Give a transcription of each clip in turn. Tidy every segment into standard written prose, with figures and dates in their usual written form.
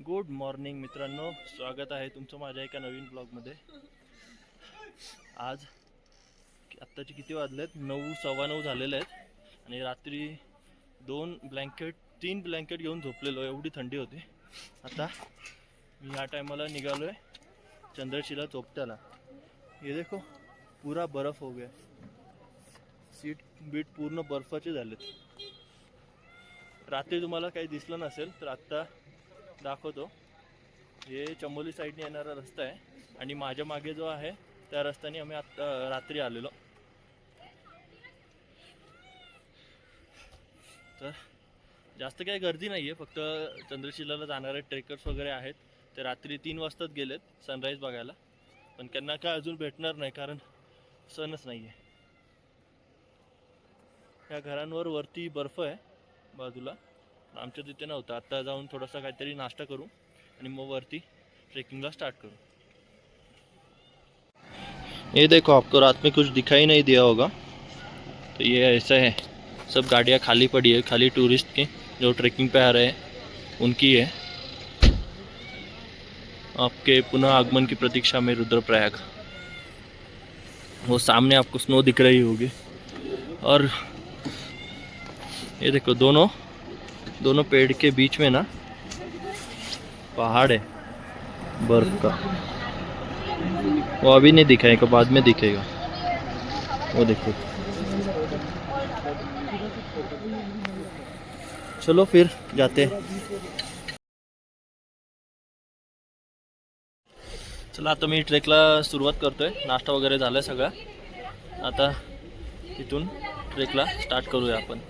Good morning मित्रांनो, स्वागत आहे तुमचं माझ्या एका नवीन ब्लॉगमध्ये। आज आत्ताचे किती वाजलेत? 9:15 झालेले आहेत आणि रात्री 3 ब्लँकेट घेऊन झोपलेलो, एवढी थंडी होती। आता मी ह्या टायमाला निघालो आहे चंद्रशिला चोपट्याला। हे देखो पूरा बर्फ हो गया, सीट बीट पूर्ण बर्फाचे झालेत। रात्री तुम्हाला काही दिसलं नसेल तर आत्ता दाखवतो। हे चंबोली साईडने येणारा रस्ता आहे आणि माझ्या मागे जो आहे त्या रस्त्याने आम्ही आत्ता रात्री आलेलो। तर जास्त काही गर्दी नाही आहे, फक्त चंद्रशिलाला जाणारे ट्रेकर्स वगैरे आहेत ते रात्री 3 वाजताच गेलेत सनराईज बघायला, पण त्यांना काय अजून भेटणार नाही कारण सनच नाही आहे। ह्या घरांवर वरती बर्फ आहे बाजूला, आमच्या तिथे नव्हता। आता जाऊन थोडासा काहीतरी नाश्ता करूँ आणि मग वरती ट्रेकिंगला स्टार्ट करूँ। ये देखो, आपको रात में कुछ दिखाई नहीं दिया होगा, तो ये ऐसा है। सब गाड़ियाँ खाली पड़ी है, खाली टूरिस्ट की जो ट्रेकिंग पे आ रहे हैं उनकी है। आपके पुनः आगमन की प्रतीक्षा में रुद्रप्रयाग। वो सामने आपको स्नो दिख रही होगी और ये देखो दोनों पेड़ के बीच में ना पहाड़ है बर्फ का। वो अभी नहीं दिखाएगा, बाद में दिखेगा। वो देखो, चलो फिर जाते हैं। चला आता मी ट्रेकला सुरुवात करतोय। नाश्ता वगैरे झालाय सगळा, आता इथून ट्रेकला स्टार्ट करूया आपण।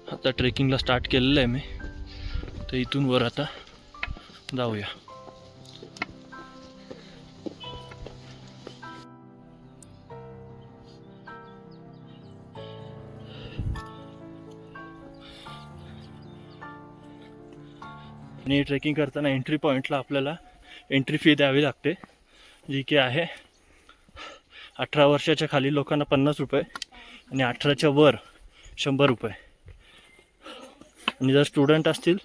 आता ट्रेकिंगला स्टार्ट केलेलं आहे मी, तर इथून वर आता जाऊया। आणि ट्रेकिंग करताना एंट्री पॉईंटला आपल्याला एंट्री फी द्यावी लागते, जी की आहे 18 वर्षाच्या खाली लोकांना 50 रुपये आणि 18च्या वर 100 रुपये। आणि जर स्टुडंट असतील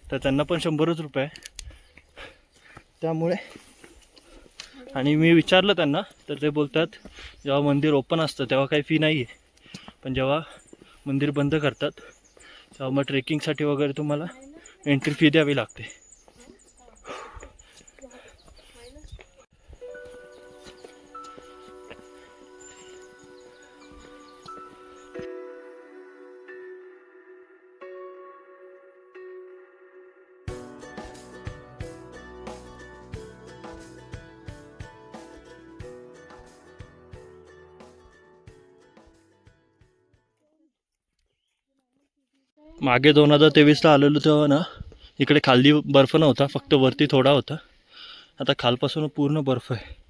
तर त्यांना पण 100च रुपये। त्यामुळे आणि मी विचारलं त्यांना तर ते बोलतात जेव्हा मंदिर ओपन असतं तेव्हा काही फी नाही आहे, पण जेव्हा मंदिर बंद करतात तेव्हा मग ट्रेकिंगसाठी वगैरे तुम्हाला एंट्री फी द्यावी लागते। मागे 2023ला आलेलो तेव्हा ना इकडे खाली बर्फ नव्हता, फक्त वरती थोडा होता। आता खालपासून पूर्ण बर्फ आहे।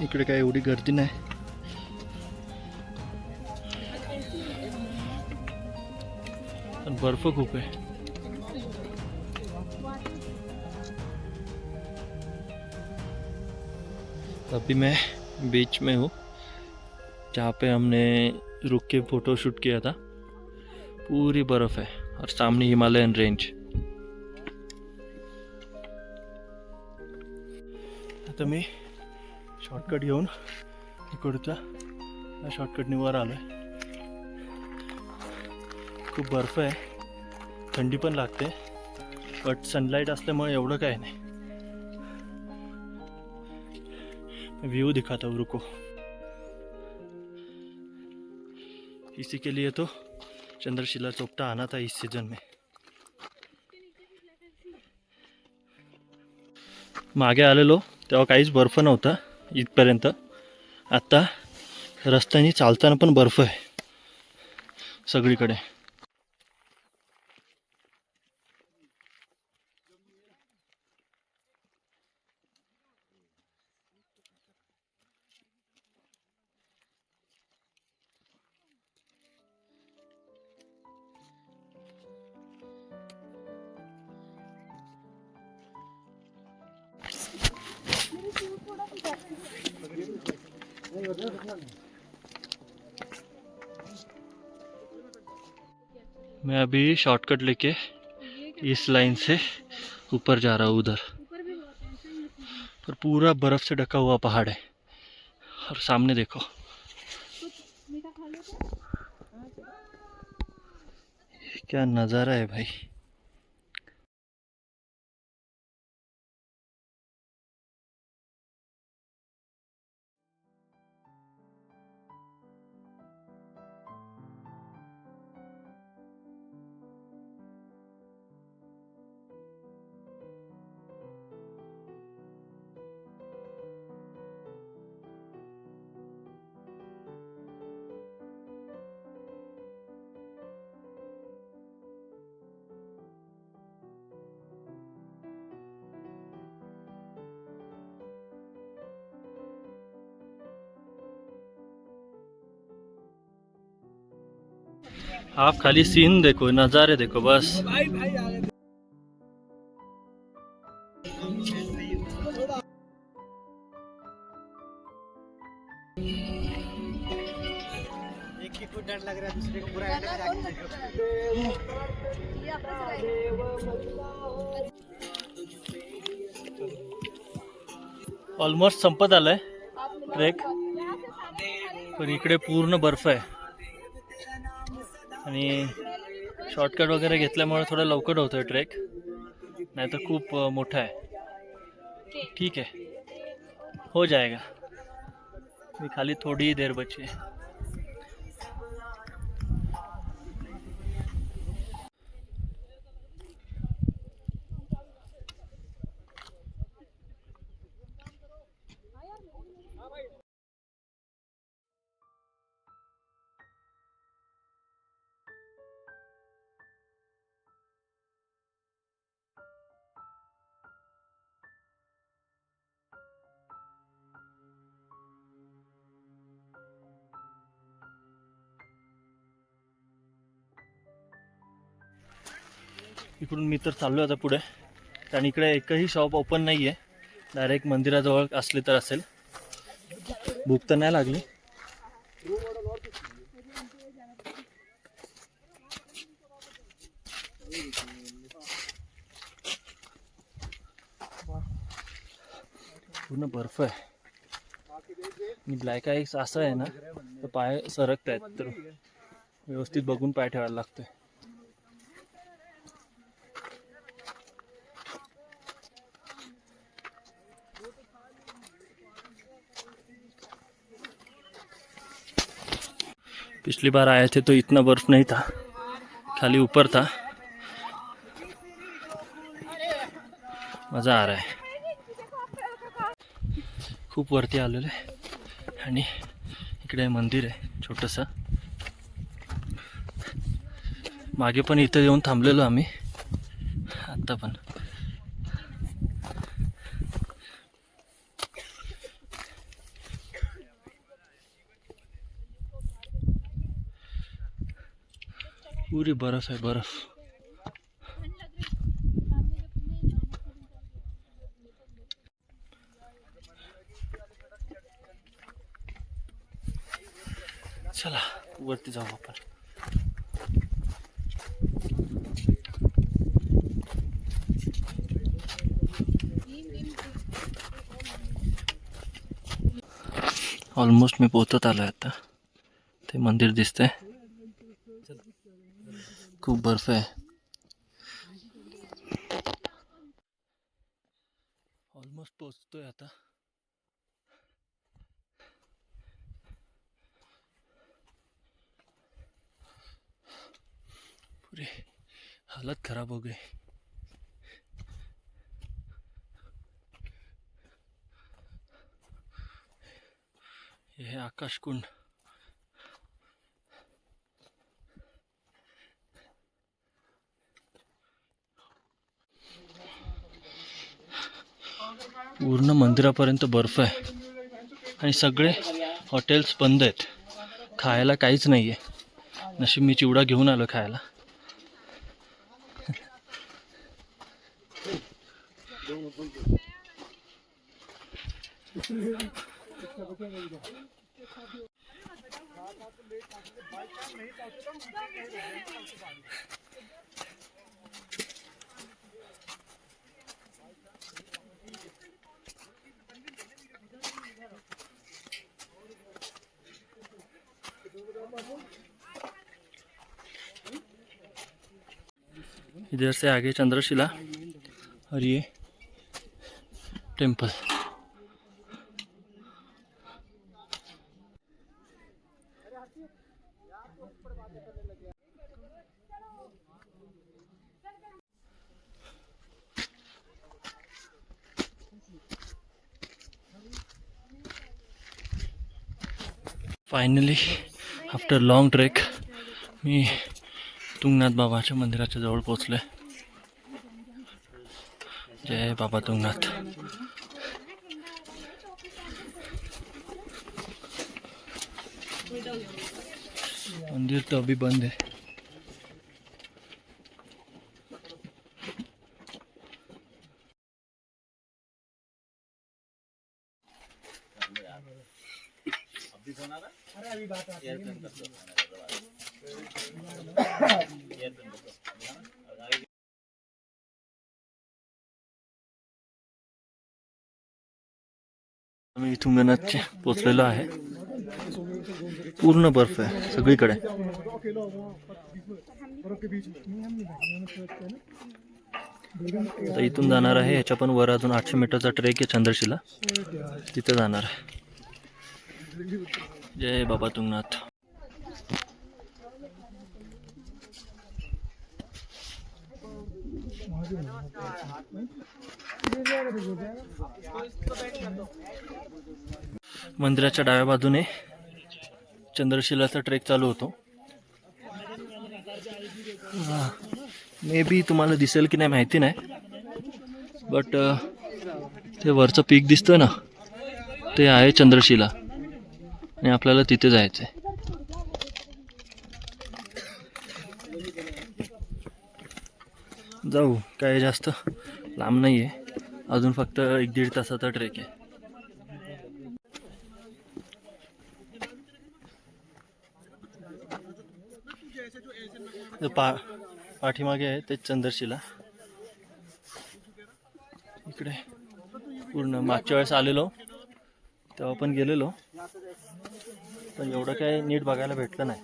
इकडे काय एवढी गर्दी नाही, पण बर्फ खूप है। अभी मैं बीच में हूँ जहाँ पे हमने रुक के फ़ोटो शूट किया था। पूरी बर्फ़ है और सामने हिमालयन रेंज। आता मी शॉर्टकट घेऊन इकडच्या या शॉर्टकटनी वर आलो आहे. खूप बर्फ आहे, थंडी पण लागते, बट सनलाईट असल्यामुळे एवढं काय नाही. व्यू दिखाता हूँ, रुको. इसी के लिए तो चंद्रशिला चोपटा आना था इस सीजन में. मागे आलेलो तेव्हा काहीच बर्फ नव्हता इथपर्यंत. आता रस्त्याने चालताना पण बर्फ आहे सगळीकडे. मैं अभी शॉर्टकट लेके इस लाइन से ऊपर जा रहा हूँ उधर, पर पूरा बर्फ से ढका हुआ पहाड़ है. और सामने देखो, क्या नज़ारा है भाई. आप खाली सीन देखो, नज़ारे देखो बस. एक ही को डर लग रहा है, दूसरे को बुरा लग रहा है. ऑलमोस्ट संपत आलाय ट्रेक, पण इकडे पूर्ण बर्फ आहे आणि शॉर्टकट वगैरे घेतल्यामुळे थोडं लवकर होतोय ट्रेक, नाही तर खूप मोठा आहे. ठीक है, हो जाएगा. मी खाली थोड़ी ही देर बची है. इकडून मी तर चाललो आता पुढे, कारण इकडे एकही शॉप ओपन नाही आहे. डायरेक्ट मंदिराजवळ असले तर असेल. भूक तर नाही लागली. पूर्ण बर्फ आहे आणि ब्लॅक आईस असं आहे ना, तर पाय सरकत आहेत, तर व्यवस्थित बघून पाय ठेवायला लागतोय. पिछली बार आए थे तो इतना बर्फ नहीं था, खाली ऊपर था. मज़ा आ रहा है. खूप वरती आलेलो आहे आणि इकडे मंदिर आहे छोटंसं. मागे पण इथं येऊन थांबलेलो आम्ही आत्ता पण. पूरी बर्फ है, बर्फ. चला वरती जाऊ आपण. ऑलमोस्ट मी पोहोचत आलो आहे आता. ते मंदिर दिसतंय. खूप बर्फ आहे. ऑलमोस्ट पोहोचतोय आता. पुरे हालत खराब हो गई. ये है आकाश कुंड. पूर्ण मंदिरापर्यंत बर्फ आहे आणि सगळे हॉटेल्स बंद आहेत. खायला काहीच नाही आहे. नशीब मी चिवडा घेऊन आलो खायला. इधर से आगे चंद्रशिला और ये temple. Finally after long trek मी तुंगनाथ बाबाच्या मंदिराच्या जवळ पोहोचलोय. जय बाबा तुंगनाथ. मंदिर तो अभी बंद है. मी तुंगनाथचे पोचलेलो आहे. पूर्ण बर्फ आहे सगळीकडे. आता इथून जाणार आहे. ह्याच्या पण वर अजून 800 मीटरचा ट्रेक आहे चंद्रशिला. तिथे जाणार आहे. जय बाबा तुंगनाथ. मंदिराच्या डाव्या बाजूने चंद्रशिलाचा ट्रेक चालू होतो. मे बी तुम्हाला दिसेल की नाही माहिती नाही, बट ते वरचं पीक दिसतोय ना, ते आहे चंद्रशिला आणि आपल्याला तिथे जायचं आहे. जाऊ. काय जास्त लांब नाही आहे. अजून फक्त 1-1.5 तासाचा ट्रेक आहे. पाठीमागे आहे ते चंद्रशिला. इकडे पूर्ण मागच्या वेळेस आलेलो तेव्हा पण गेलेलो, पण एवढं काय नीट बघायला भेटलं नाही.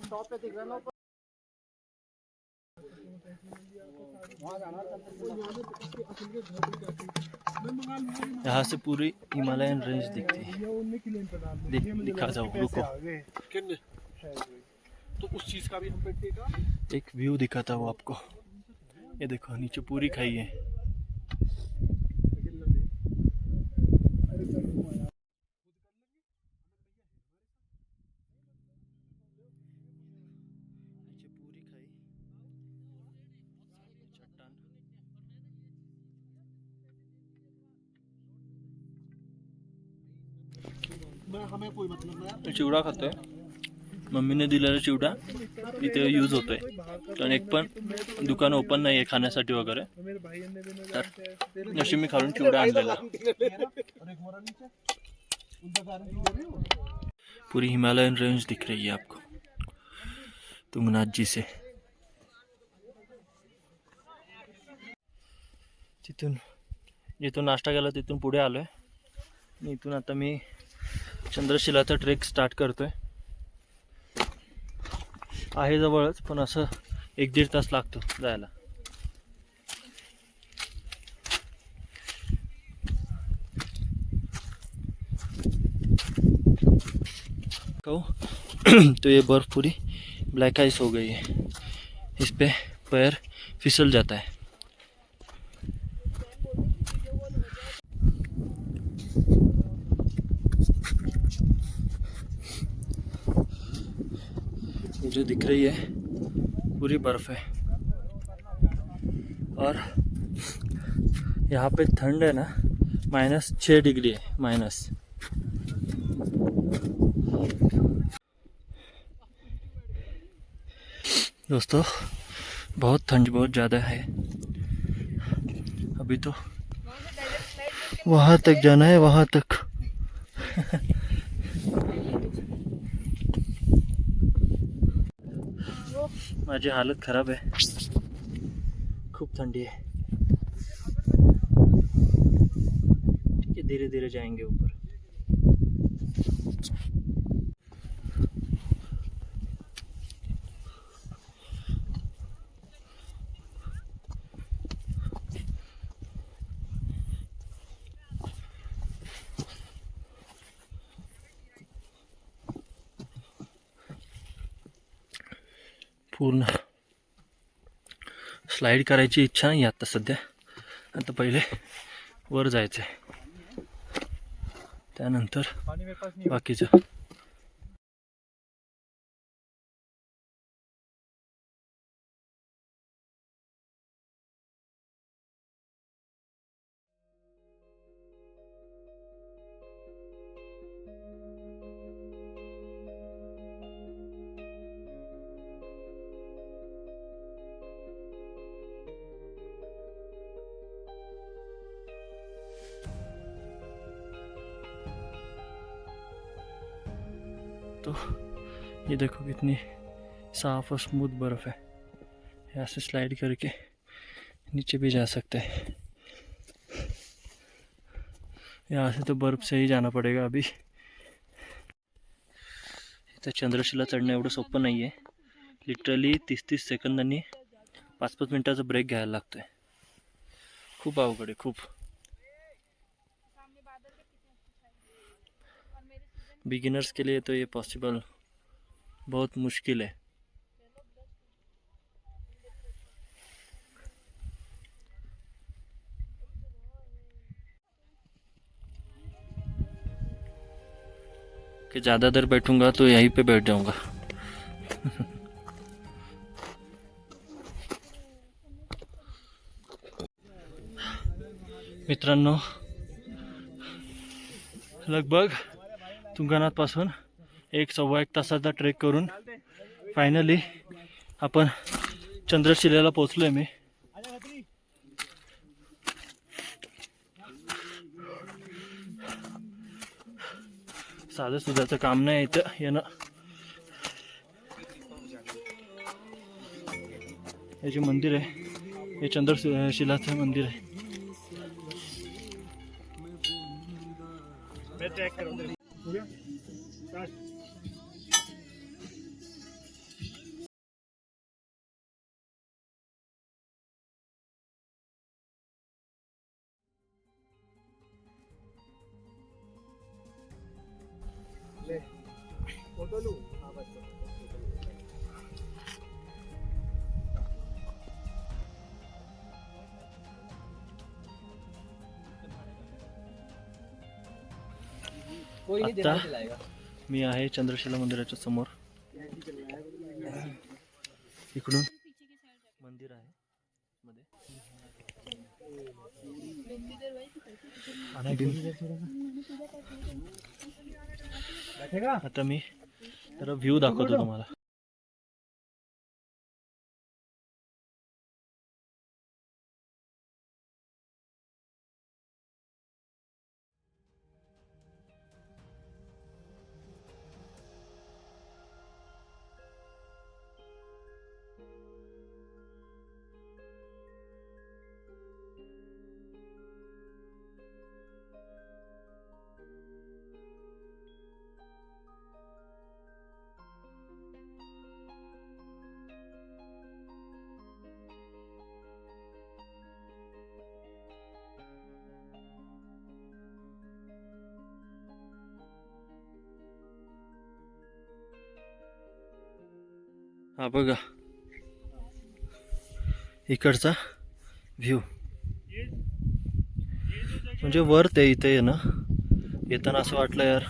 यहाँ से पूरी हिमालयन रेंज दिखती है. दिखा जाओ, रुको. तो उस चीज का भी हम बैठेगा. एक व्यू दिखाता हूँ आपको. ये देखो नीचे पूरी खाई है. हमें कोई मतलब नहीं. चिवडा खातोय. मम्मीने दिलेला चिवडा इथे यूज होतोय. कारण एक पण दुकान ओपन नाही आहे खाण्यासाठी वगैरे, तर नशीब मी खालून चिवडा आणलेला. पूरी हिमालयन रेंज दिख रही है आपको तुंगनाथ जी से. तिथून जिथून नाश्ता केला तिथून पुढे आलोय. इथून आता मी चंद्रशिलाचा ट्रेक स्टार्ट करतोय. आहे जवळच, पण असं 1-1.5 तास लागतो जायला. तो ये बर्फ पूरी ब्लैक आइस हो गई है, इस पे पैर फिसल जाता है. ये जो दिख रही है पूरी बर्फ है, और यहाँ पे ठंड है ना, -6 डिग्री है, माइनस. दोस्तों बहुत ठंड बहुत ज़्यादा है. अभी तो वहाँ तक जाना है, वहाँ तक. माझी हालत खराब है, खूब ठंडी है. ठीक है, धीरे धीरे जाएंगे ऊपर. पूर्ण स्लाईड करायची इच्छा नाही आता सध्या. आता पहिले वर जायचं आहे, त्यानंतर बाकीचं. तो ये देखो कितनी साफ और स्मूथ बर्फ है. यहाँ से स्लाइड करके नीचे भी जा सकते हैं. यहाँ से तो बर्फ से ही जाना पड़ेगा अभी. इथं चंद्रशिला चढणं एवढं सोपं नाही आहे. लिटरली 30-30 सेकंदांनी 5-5 मिनिटाचा ब्रेक घ्यायला लागतोय. खूप अवघड आहे, खूप. बिगिनर्स के लिए तो ये पॉसिबल बहुत मुश्किल है. कि ज़्यादा देर बैठूंगा तो यहीं पे बैठ जाऊंगा. मित्रांनो, लगभग तुंगनाथ पासून 1-1.25 तासाचा ट्रेक करून फायनली आपण चंद्रशिलेला पोहोचलोय. मी साधं सुधाचं काम नाही इथं येणं. हे जे मंदिर आहे हे चंद्रशिलाचं मंदिर आहे. आता मी आहे चंद्रशिला मंदिराच्या समोर. इकडून मंदिर आहे मध्ये. आता मी जरा व्ह्यू दाखवतो तुम्हाला. हा बघा इकडचा व्ह्यू, म्हणजे वर ते इथे आहे ना, येताना असं वाटलं यार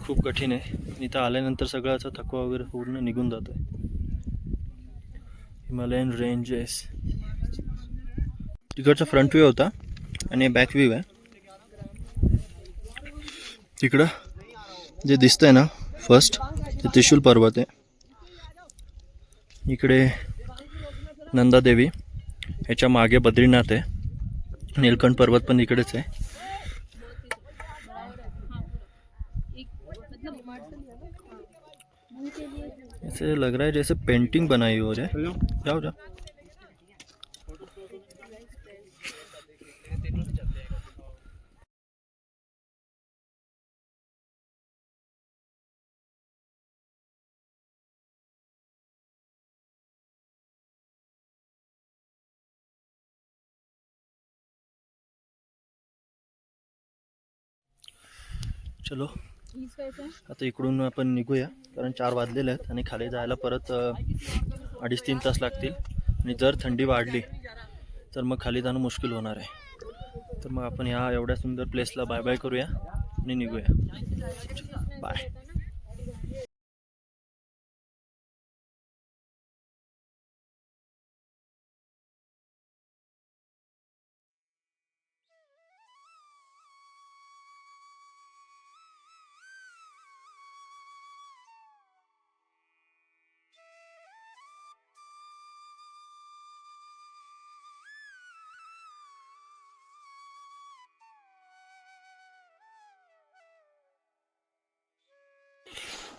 खूप कठीण आहे. इथं आल्यानंतर सगळ्याचा थकवा वगैरे पूर्ण निघून जातो आहे. हिमालयन रेंजेस, तिकडचा फ्रंट व्ह्यू होता आणि बॅक व्ह्यू आहे. तिकडं जे दिसतंय ना फर्स्ट, ते त्रिशूल पर्वत आहे. इकडे नंदादेवी, ह्याच्या मागे बद्रीनाथ आहे. नीलकंठ पर्वत पण इकडेच आहे. ऐसे लग रहा है जैसे पेंटिंग बनाई हो जाए. जाओ जाओ. चलो आता इकडून आपण निघूया, कारण 4 वाजलेले आहेत आणि खाली जायला परत 2.5-3 तास लागतील. आणि जर थंडी वाढली तर मग खाली जाणं मुश्किल होणार आहे. तर मग आपण ह्या एवढ्या सुंदर प्लेसला बाय बाय करूया आणि निघूया. बाय.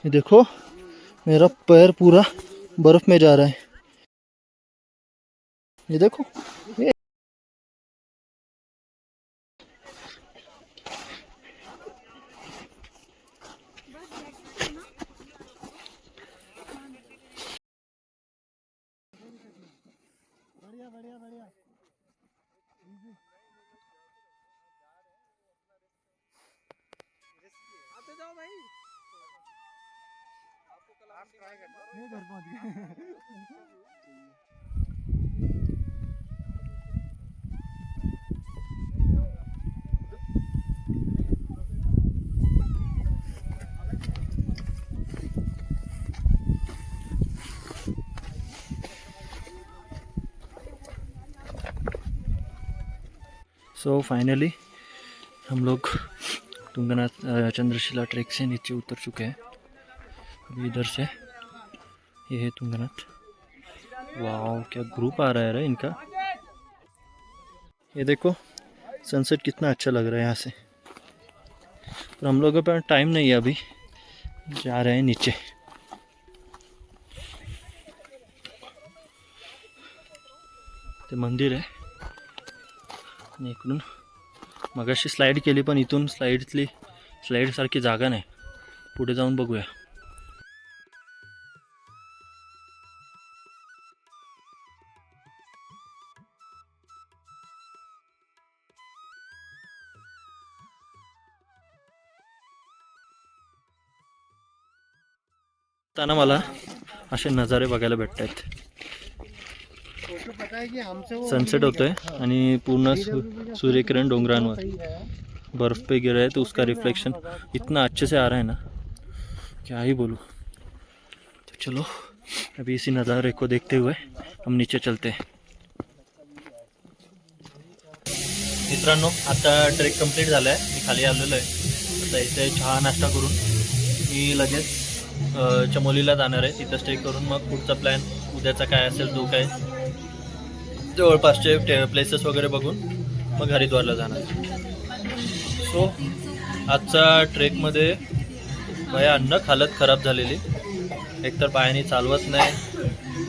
ये देखो मेरा पैर पूरा बर्फ में जा रहा है. ये देखो ये ये घर पहुंच गए. सो फाइनली हम लोग तुंगनाथ चंद्रशिला ट्रैक से नीचे उतर चुके हैं. अभी इधर से ये है तुंगनाथ. वाह क्या ग्रुप आ रहा है रे इनका. ये देखो सनसेट कितना अच्छा लग रहा है यहाँ से. पर हम लोगों पर टाइम नहीं है, अभी जा रहे हैं नीचे. ते मंदिर आहे आणि इकडून मगाशी स्लाईड केली, पण इथून स्लाईड सारखी जागा नाही. पुढे जाऊन बघूया. ताना मला असे नजारे बघायला भेटत आहेत. सनसेट होतोय आणि पूर्ण सूर्यकिरण डोंगरांवर बर्फ पे गिर रहा है, तो उसका रिफ्लेक्शन इतना अच्छे से आ रहा है ना, क्या ही बोलूँ. तो चलो अभी इसी नज़ारे को देखते हुए हम नीचे चलते हैं. मित्रांनो आता ट्रेक कंप्लीट झाला आहे. मी खाली आलेलो आहे. आता इथे चहा नाश्ता करून मी लगेच चमोलीला जाणार आहे. तिथं स्टे करून मग पुढचा प्लॅन उद्याचा काय असेल तो काय जवळपासचे प्लेसेस वगैरे बघून मग हरिद्वारला जाणार. सो आजचा ट्रेकमध्ये भयानक हालत खराब झालेली. एकतर पायाने चालवत नाही,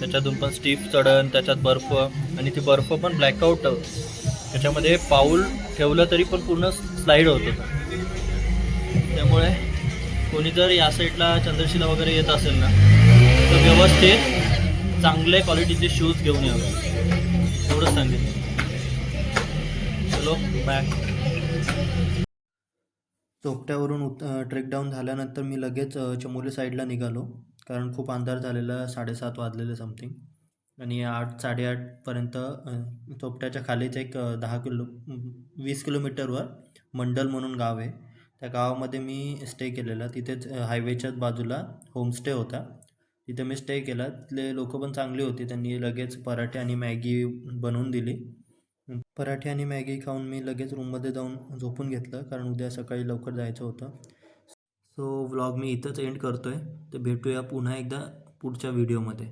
त्याच्यातून पण स्टीप चढण, त्याच्यात बर्फ, आणि ती बर्फ पण ब्लॅकआउट त्याच्यामध्ये पाऊल ठेवलं तरी पण पूर्ण स्लाईड होत होतं. त्यामुळे कोणी जर या साईडला चंद्रशिला वगैरे येत असेल ना, तर व्यवस्थित चांगले क्वालिटीचे शूज घेऊन यावे, एवढंच सांगेन. चलो बाय. चोपट्यावरून ट्रेक डाऊन झाल्यानंतर मी लगेच चमोली साईडला निघालो. कारण खूप अंधार झालेला, 7:30 वाजलेले समथिंग. आणि 8-8:30पर्यंत चोपट्याच्या खालीच एक 20 किलोमीटरवर मंडल म्हणून गाव आहे. त्या गावामध्ये मी स्टे केलेला. तिथेच हायवेच्याच बाजूला होमस्टे होता. तिथे मी स्टे केला. तिथले लोकं पण चांगली होती. त्यांनी लगेच पराठे आणि मॅगी बनवून दिली. पराठे आणि मॅगी खाऊन मी लगेच रूममध्ये जाऊन झोपून घेतलं, कारण उद्या सकाळी लवकर जायचं होतं. सो व्लॉग मी इथंच एंड करतो आहे. तर भेटूया पुन्हा एकदा पुढच्या व्हिडिओमध्ये.